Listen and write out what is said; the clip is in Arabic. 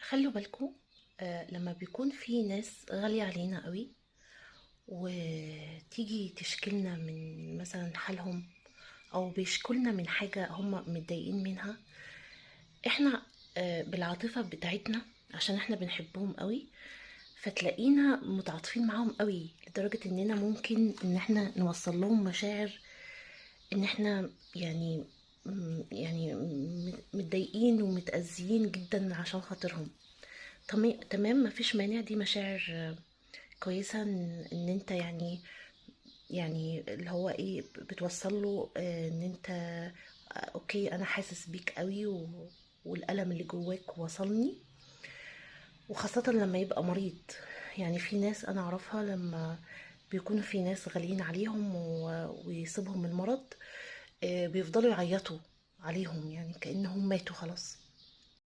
خلوا بالكم. لما بيكون في ناس غالية علينا قوي وتيجي تشكلنا من مثلا حالهم، او بيشكلنا من حاجة هم متضايقين منها، احنا بالعاطفة بتاعتنا عشان احنا بنحبهم قوي، فتلاقينا متعاطفين معاهم قوي لدرجة اننا ممكن ان احنا نوصل لهم مشاعر ان احنا يعني متضايقين ومتأذيين جدا عشان خاطرهم. تمام، مفيش مانع، دي مشاعر كويسة ان انت يعني اللي هو ايه بتوصل له ان انت اوكي، انا حاسس بيك قوي والألم اللي جواك وصلني. وخاصة لما يبقى مريض، يعني في ناس انا اعرفها لما بيكونوا في ناس غاليين عليهم ويصيبهم المرض، بيفضلوا يعيطوا عليهم يعني كأنهم ماتوا خلاص.